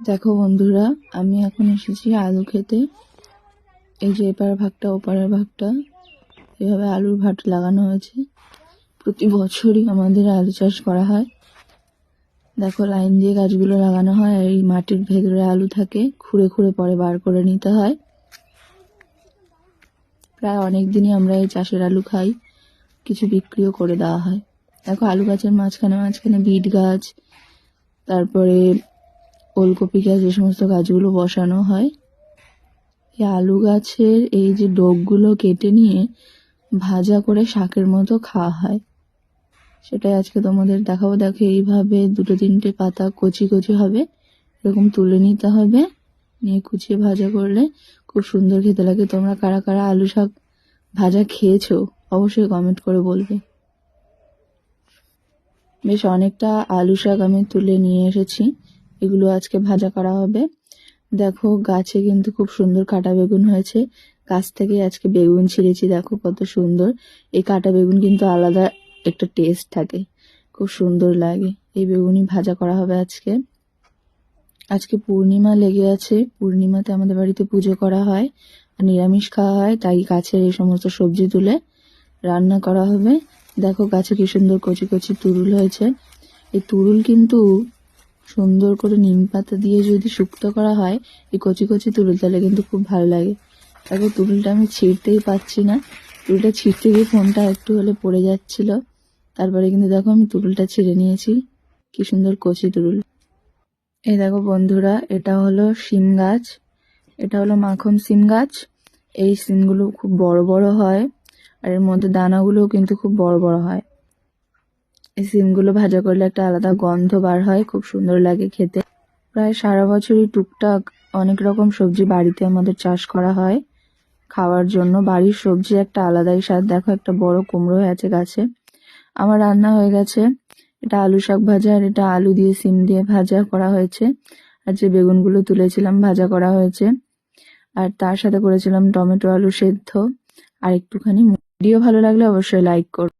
দেখো বন্ধুরা, আমি এখন এসেছি আলু খেতে। এই যে এপার ভাগটা ওপারের ভাগটা এভাবে আলুর ভাট লাগানো হয়েছে। প্রতি বছরই আমাদের আলু চাষ করা হয়। দেখো লাইন দিয়ে গাছগুলো লাগানো হয়, আর এই মাটির ভেতরে আলু থাকে, খুঁড়ে খুঁড়ে পরে বার করে নিতে হয়। প্রায় অনেক দিনই আমরা এই চাষের আলু খাই, কিছু বিক্রিও করে দেওয়া হয়। দেখো আলু গাছের মাঝখানে মাঝখানে বিট গাছ, তারপরে ওলকপি গাছ, এই সমস্ত গাছগুলো বসানো হয়। এই আলু গাছের এই যে ডগগুলো কেটে নিয়ে ভাজা করে শাকের মতো খাওয়া হয়, সেটাই আজকে তোমাদের দেখাবো। দেখো এইভাবে দুটো তিনটে পাতা কচি কচি হবে, এরকম তুলে নিতে হবে, নিয়ে কুচিয়ে ভাজা করলে খুব সুন্দর খেতে লাগে। তোমরা কারা কারা আলু শাক ভাজা খেয়েছো অবশ্যই কমেন্ট করে বলবে। বেশ অনেকটা আলু শাক আমি তুলে নিয়ে এসেছি, এগুলো আজকে ভাজা করা হবে। দেখো গাছে কিন্তু খুব সুন্দর কাটা বেগুন হয়েছে, গাছ থেকে আজকে বেগুন ছিঁড়েছি। দেখো কত সুন্দর, এই কাটা বেগুন কিন্তু আলাদা একটা টেস্ট থাকে, খুব সুন্দর লাগে। এই বেগুনই ভাজা করা হবে আজকে। আজকে পূর্ণিমা লেগে আছে, পূর্ণিমাতে আমাদের বাড়িতে পুজো করা হয় আর নিরামিষ খাওয়া হয়, তাই গাছের এই সমস্ত সবজি তুলে রান্না করা হবে। দেখো গাছে কি সুন্দর কচি কচি তুরুল হয়েছে। এই তুরুল কিন্তু সুন্দর করে নিম পাতা দিয়ে যদি শুক্তো করা হয়, এই কচি কচি তুরুল, তাহলে কিন্তু খুব ভালো লাগে। দেখো তুরুলটা আমি ছিঁড়তেই পাচ্ছি না, তুরুলটা ছিঁড়তে গিয়ে ফোনটা একটু হলে পড়ে যাচ্ছিল, তারপরে কিন্তু দেখো আমি তুরুলটা ছিঁড়ে নিয়েছি। কি সুন্দর কচি তুরুল। এই দেখো বন্ধুরা, এটা হলো সিম গাছ, এটা হলো মাখন সিম গাছ। এই সিমগুলো খুব বড় বড় হয়, আর এর মধ্যে দানাগুলোও কিন্তু খুব বড় বড় হয়। এই সিমগুলো ভাজা করলে একটা আলাদা গন্ধ বার হয়, খুব সুন্দর লাগে খেতে। প্রায় সারা বছরই টুকটাক অনেক রকম সবজি বাড়িতে আমাদের চাষ করা হয় খাওয়ার জন্য। বাড়ির সবজি একটা আলাদাই স্বাদ। দেখো একটা বড় কুমড়ো হয়ে আছে গাছে। আমার রান্না হয়ে গেছে, এটা আলু শাক ভাজা, আর এটা আলু দিয়ে সিম দিয়ে ভাজা করা হয়েছে, আর যে বেগুনগুলো তুলেছিলাম ভাজা করা হয়েছে, আর তার সাথে করেছিলাম টমেটো আলু সেদ্ধ আর একটুখানি। ভিডিও ভালো লাগলে অবশ্যই লাইক করো।